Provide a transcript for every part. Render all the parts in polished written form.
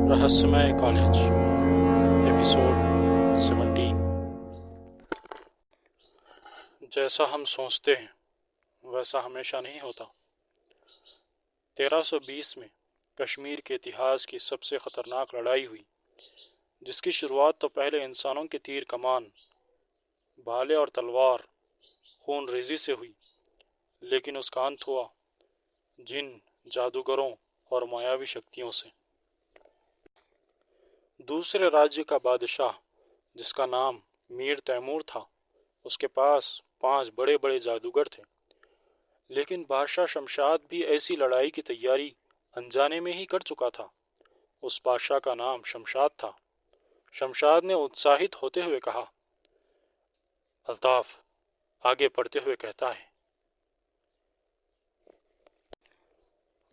रहस्यमय college episode 17। जैसा हम सोचते हैं वैसा हमेशा नहीं होता। 1320 में कश्मीर के इतिहास की सबसे खतरनाक लड़ाई हुई, जिसकी शुरुआत तो पहले इंसानों के तीर कमान, भाले और तलवार, खून रेजी से हुई, लेकिन उसका अंत हुआ जिन, जादूगरों और मायावी शक्तियों से। दूसरे राज्य का बादशाह, जिसका नाम मीर तैमूर था, उसके पास 5 बड़े बड़े जादूगर थे। लेकिन बादशाह शमशाद भी ऐसी लड़ाई की तैयारी अनजाने में ही कर चुका था। उस बादशाह का नाम शमशाद था। शमशाद ने उत्साहित होते हुए कहा, अल्ताफ आगे बढ़ते हुए कहता है,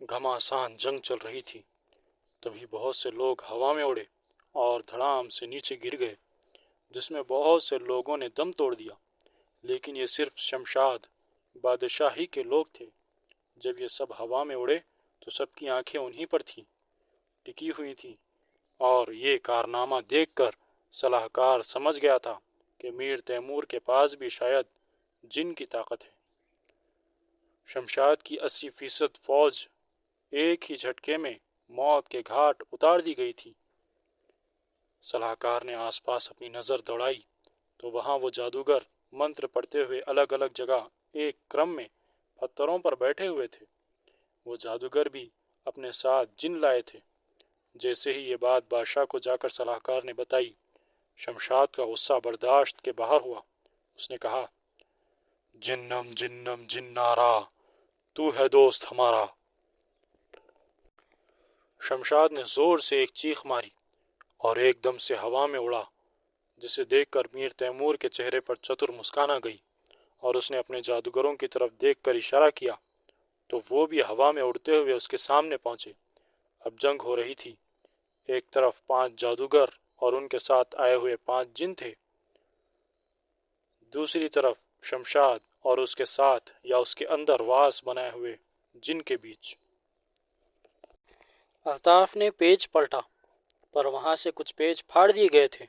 घमासान जंग चल रही थी। तभी बहुत से लोग हवा में उड़े और धड़ाम से नीचे गिर गए, जिसमें बहुत से लोगों ने दम तोड़ दिया। लेकिन ये सिर्फ शमशाद बादशाही के लोग थे। जब ये सब हवा में उड़े तो सबकी आंखें उन्हीं पर थीं, टिकी हुई थीं, और ये कारनामा देखकर सलाहकार समझ गया था कि मीर तैमूर के पास भी शायद जिन की ताकत है। शमशाद की 80% फौज एक ही झटके में मौत के घाट उतार दी गई थी। सलाहकार ने आसपास अपनी नजर दौड़ाई तो वहां वो जादूगर मंत्र पढ़ते हुए अलग अलग जगह एक क्रम में पत्थरों पर बैठे हुए थे। वो जादूगर भी अपने साथ जिन लाए थे। जैसे ही ये बात बादशाह को जाकर सलाहकार ने बताई, शमशाद का गुस्सा बर्दाश्त के बाहर हुआ। उसने कहा, जिन्नम जिन्नम जिन्नारा, तू है दोस्त हमारा। शमशाद ने जोर से एक चीख मारी और एकदम से हवा में उड़ा, जिसे देखकर मीर तैमूर के चेहरे पर चतुर मुस्कान आ गई और उसने अपने जादूगरों की तरफ देखकर इशारा किया तो वो भी हवा में उड़ते हुए उसके सामने पहुंचे। अब जंग हो रही थी। एक तरफ 5 जादूगर और उनके साथ आए हुए 5 जिन थे, दूसरी तरफ शमशाद और उसके साथ या उसके अंदर वास बनाए हुए जिन के बीच। अल्ताफ ने पेज पलटा, पर वहां से कुछ पेज फाड़ दिए गए थे।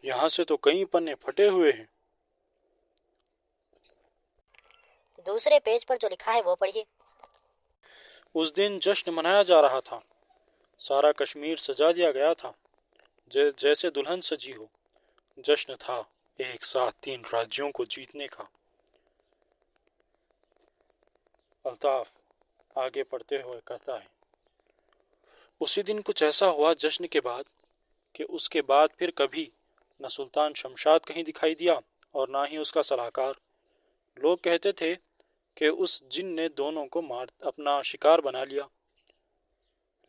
यहाँ से तो कई पन्ने फटे हुए हैं। दूसरे पेज पर जो लिखा है वो पढ़िए। उस दिन जश्न मनाया जा रहा था। सारा कश्मीर सजा दिया गया था, जैसे दुल्हन सजी हो। जश्न था एक साथ 3 राज्यों को जीतने का। अल्ताफ आगे बढ़ते हुए कहता है, उसी दिन कुछ ऐसा हुआ जश्न के बाद कि उसके बाद फिर कभी न सुल्तान शमशाद कहीं दिखाई दिया और ना ही उसका सलाहकार। लोग कहते थे कि उस जिन ने दोनों को मार अपना शिकार बना लिया।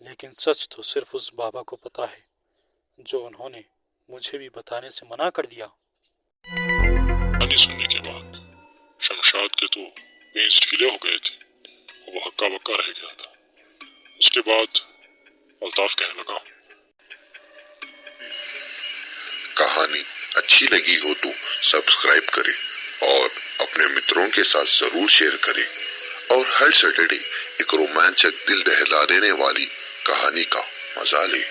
लेकिन सच तो सिर्फ उस बाबा को पता है, जो उन्होंने मुझे भी बताने से मना कर दिया। कहानी सुनने के बाद शमशाद के तो पेज ढीले हो गए थे, वो हक्का बक्का रह गया था। उसके बाद अल्ताफ कहने लगा, कहानी अच्छी लगी हो तो सब्सक्राइब करें और अपने मित्रों के साथ जरूर शेयर करें, और हर सैटरडे एक रोमांचक दिल दहला देने वाली कहानी का मजा लें।